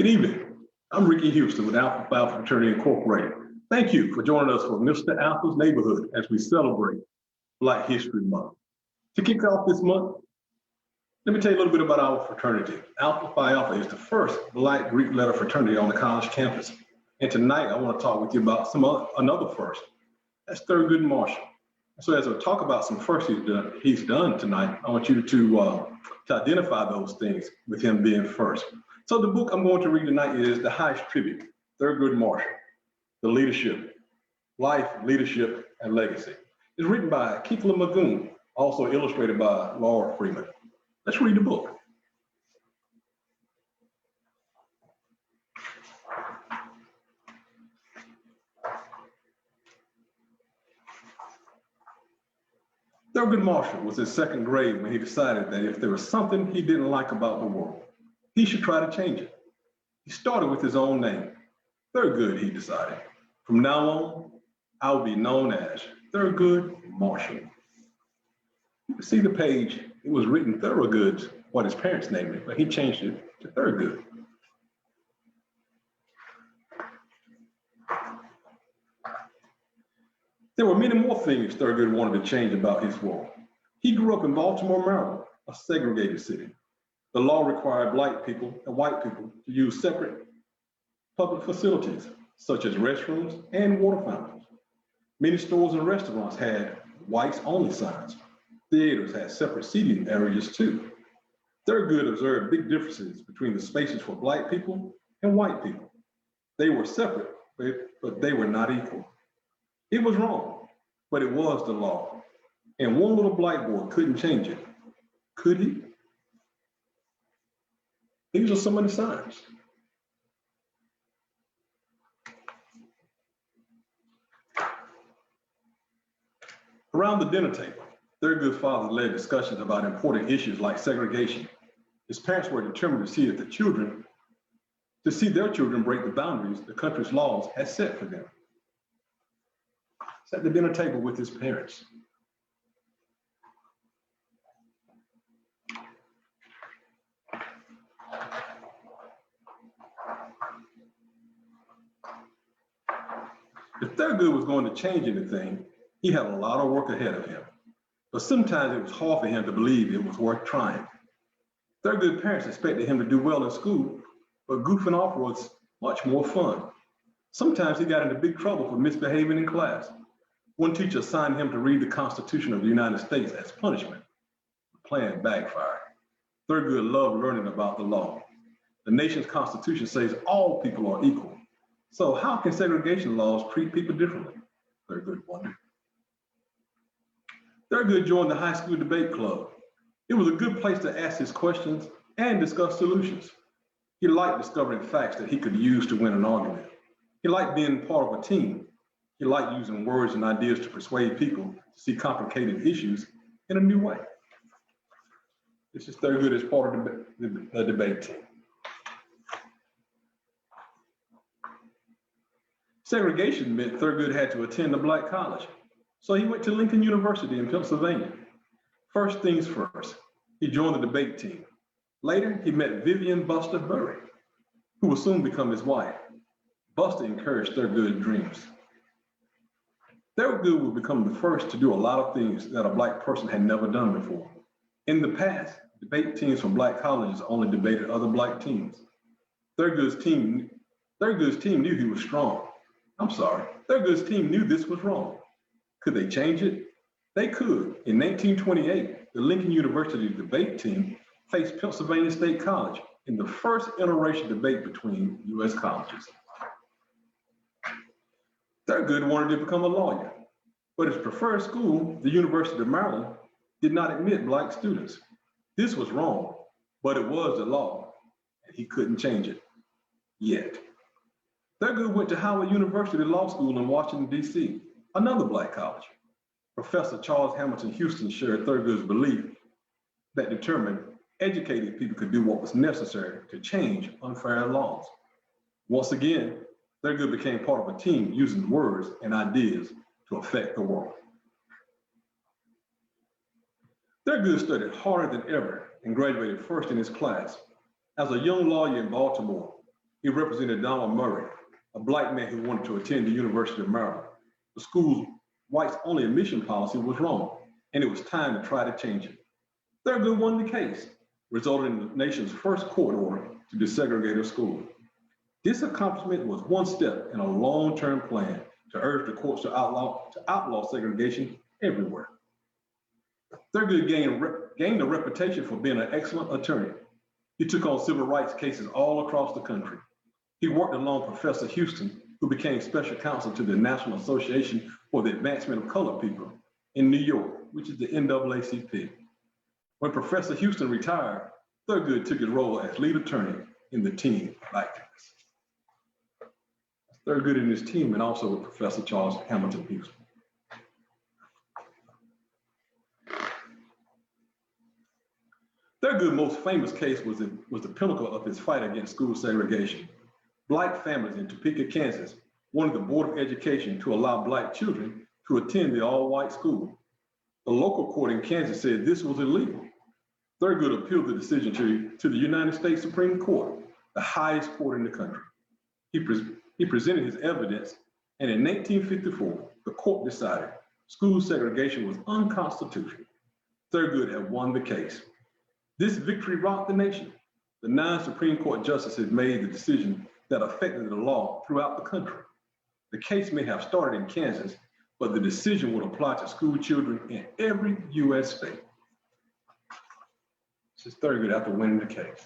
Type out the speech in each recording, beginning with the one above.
Good evening. I'm Rickie Houston with Alpha Phi Fraternity Incorporated. Thank you for joining us for Mr. Alpha's Neighborhood as we celebrate Black History Month. To kick off this month, let me tell you a little bit about our fraternity. Alpha Phi Alpha is the first Black Greek letter fraternity on the college campus. And tonight I want to talk with you about another first. That's Thurgood Marshall. So as I talk about some firsts he's done tonight, I want you to identify those things with him being first. So the book I'm going to read tonight is The Highest Tribute, Thurgood Marshall, The Leadership, Life, Leadership, and Legacy. It's written by Kekla Magoon, also illustrated by Laura Freeman. Let's read the book. Thurgood Marshall was in second grade when he decided that if there was something he didn't like about the world, he should try to change it. He started with his own name, Thurgood, he decided. From now on, I will be known as Thurgood Marshall. You can see the page, it was written Thurgood, what his parents named it, but he changed it to Thurgood. There were many more things Thurgood wanted to change about his world. He grew up in Baltimore, Maryland, a segregated city. The law required Black people and white people to use separate public facilities, such as restrooms and water fountains. Many stores and restaurants had whites only signs. Theaters had separate seating areas too. Thurgood observed big differences between the spaces for Black people and white people. They were separate, but they were not equal. It was wrong, but it was the law. And one little Black boy couldn't change it. Could he? These are some of the signs. Around the dinner table, Thurgood's father led discussions about important issues like segregation. His parents were determined to see their children break the boundaries the country's laws had set for them. He's at the dinner table with his parents. If Thurgood was going to change anything, he had a lot of work ahead of him. But sometimes it was hard for him to believe it was worth trying. Thurgood's parents expected him to do well in school, but goofing off was much more fun. Sometimes he got into big trouble for misbehaving in class. One teacher assigned him to read the Constitution of the United States as punishment. The plan backfired. Thurgood loved learning about the law. The nation's Constitution says all people are equal. So how can segregation laws treat people differently? Thurgood wondered. Thurgood joined the high school debate club. It was a good place to ask his questions and discuss solutions. He liked discovering facts that he could use to win an argument. He liked being part of a team. He liked using words and ideas to persuade people to see complicated issues in a new way. This is Thurgood as part of the debate team. Segregation meant Thurgood had to attend a Black college, so he went to Lincoln University in Pennsylvania. First things first, he joined the debate team. Later, he met Vivian Buster Burry, who would soon become his wife. Buster encouraged Thurgood's dreams. Thurgood would become the first to do a lot of things that a Black person had never done before. In the past, debate teams from Black colleges only debated other Black teams. Thurgood's team knew he was strong. Thurgood's team knew this was wrong. Could they change it? They could. In 1928, the Lincoln University debate team faced Pennsylvania State College in the first interracial debate between U.S. colleges. Thurgood wanted to become a lawyer, but his preferred school, the University of Maryland, did not admit Black students. This was wrong, but it was the law, and he couldn't change it yet. Thurgood went to Howard University Law School in Washington, D.C., another Black college. Professor Charles Hamilton Houston shared Thurgood's belief that determined educated people could do what was necessary to change unfair laws. Once again, Thurgood became part of a team using words and ideas to affect the world. Thurgood studied harder than ever and graduated first in his class. As a young lawyer in Baltimore, He represented Donald Murray, a black man who wanted to attend the University of Maryland. The school's whites-only admission policy was wrong, and it was time to try to change it. Thurgood won the case, resulting in the nation's first court order to desegregate a school. This accomplishment was one step in a long-term plan to urge the courts to outlaw segregation everywhere. Thurgood gained a reputation for being an excellent attorney. He took on civil rights cases all across the country. He worked along Professor Houston, who became special counsel to the National Association for the Advancement of Colored People in New York, which is the NAACP. When Professor Houston retired, Thurgood took his role as lead attorney in the team black case. Thurgood and his team, and also with Professor Charles Hamilton Houston. Thurgood's most famous case was the pinnacle of his fight against school segregation. Black families in Topeka, Kansas, wanted the Board of Education to allow black children to attend the all-white school. The local court in Kansas said this was illegal. Thurgood appealed the decision to the United States Supreme Court, the highest court in the country. He presented his evidence, and in 1954, the court decided school segregation was unconstitutional. Thurgood had won the case. This victory rocked the nation. The 9 Supreme Court justices made the decision that affected the law throughout the country. The case may have started in Kansas, but the decision would apply to school children in every U.S. state. This is Thurgood after winning the case.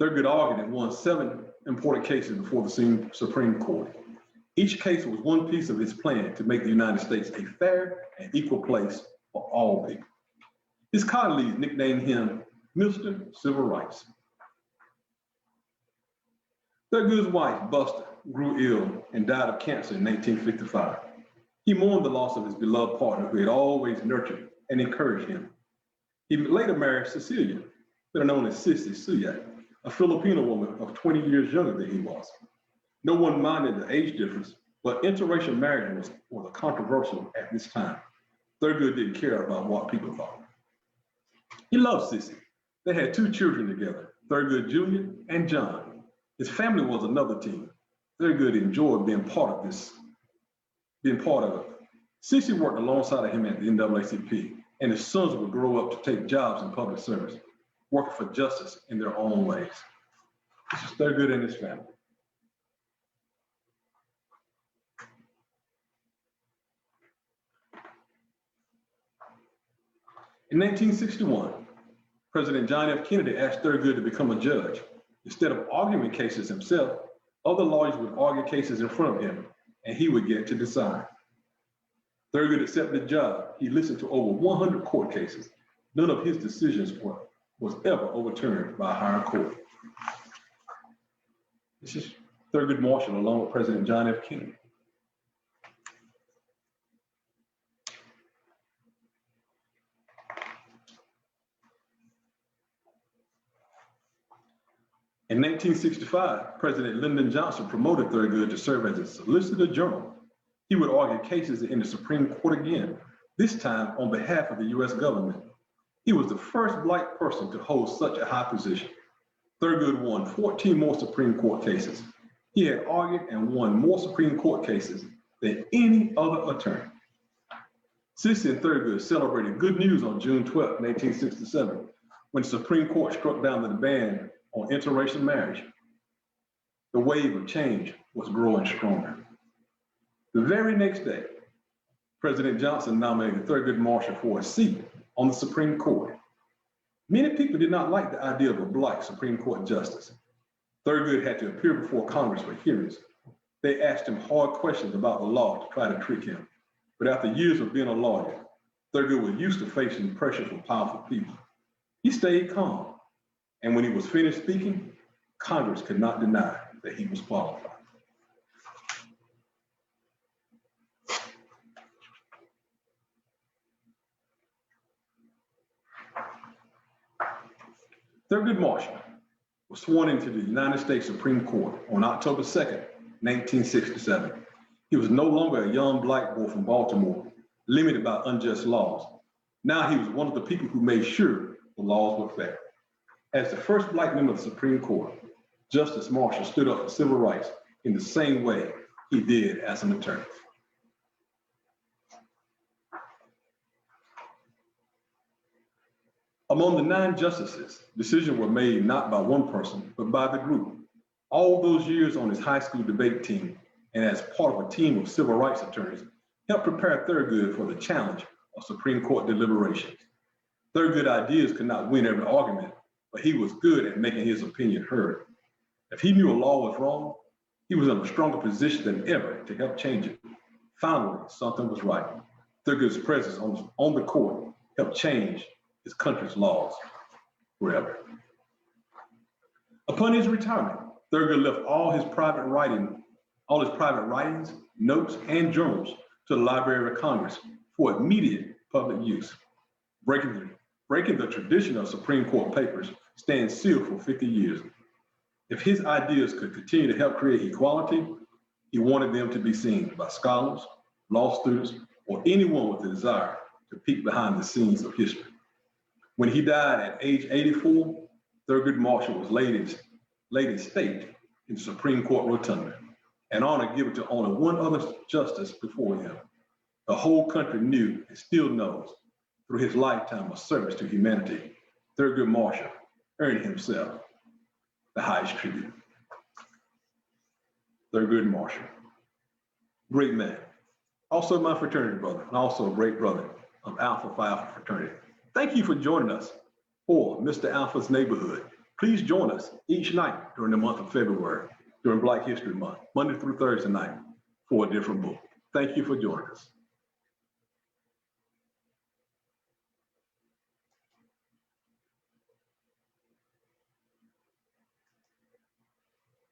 Thurgood argued and won 7 important cases before the Supreme Court. Each case was one piece of his plan to make the United States a fair and equal place for all people. His colleagues nicknamed him Mr. Civil Rights. Thurgood's wife, Buster, grew ill and died of cancer in 1955. He mourned the loss of his beloved partner who had always nurtured and encouraged him. He later married Cecilia, better known as Sissy Suyak, a Filipino woman of 20 years younger than he was. No one minded the age difference, but interracial marriage was controversial at this time. Thurgood didn't care about what people thought. He loved Sissy. They had 2 children together, Thurgood Jr. and John. His family was another team. Thurgood enjoyed being part of it. Sissy worked alongside of him at the NAACP, and his sons would grow up to take jobs in public service, working for justice in their own ways. This is Thurgood and his family. In 1961, President John F. Kennedy asked Thurgood to become a judge. Instead of arguing cases himself, other lawyers would argue cases in front of him, and he would get to decide. Thurgood accepted the job. He listened to over 100 court cases. None of his decisions was ever overturned by a higher court. This is Thurgood Marshall along with President John F. Kennedy. In 1965, President Lyndon Johnson promoted Thurgood to serve as a Solicitor General. He would argue cases in the Supreme Court again, this time on behalf of the U.S. government. He was the first black person to hold such a high position. Thurgood won 14 more Supreme Court cases. He had argued and won more Supreme Court cases than any other attorney. Sissy and Thurgood celebrated good news on June 12, 1967, when the Supreme Court struck down the ban on interracial marriage. The wave of change was growing stronger. The very next day, President Johnson nominated Thurgood Marshall for a seat on the Supreme Court. Many people did not like the idea of a black Supreme Court justice. Thurgood had to appear before Congress for hearings. They asked him hard questions about the law to try to trick him. But after years of being a lawyer, Thurgood was used to facing pressure from powerful people. He stayed calm. And when he was finished speaking, Congress could not deny that he was qualified. Thurgood Marshall was sworn into the United States Supreme Court on October 2nd, 1967. He was no longer a young black boy from Baltimore, limited by unjust laws. Now he was one of the people who made sure the laws were fair. As the first Black member of the Supreme Court, Justice Marshall stood up for civil rights in the same way he did as an attorney. Among the 9 justices, decisions were made not by one person, but by the group. All those years on his high school debate team and as part of a team of civil rights attorneys helped prepare Thurgood for the challenge of Supreme Court deliberations. Thurgood's ideas could not win every argument, but he was good at making his opinion heard. If he knew a law was wrong, he was in a stronger position than ever to help change it. Finally, something was right. Thurgood's presence on the court helped change his country's laws forever. Upon his retirement, Thurgood left all his private writings, notes, and journals to the Library of Congress for immediate public use. Breaking the tradition of Supreme Court papers stands sealed for 50 years. If his ideas could continue to help create equality, he wanted them to be seen by scholars, law students, or anyone with a desire to peek behind the scenes of history. When he died at age 84, Thurgood Marshall was laid in state in the Supreme Court rotunda, an honor given to only one other justice before him. The whole country knew and still knows through his lifetime of service to humanity, Thurgood Marshall earned himself the highest tribute. Thurgood Marshall, great man, also my fraternity brother, and also a great brother of Alpha Phi Alpha fraternity. Thank you for joining us for Mr. Alpha's Neighborhood. Please join us each night during the month of February, during Black History Month, Monday through Thursday night, for a different book. Thank you for joining us.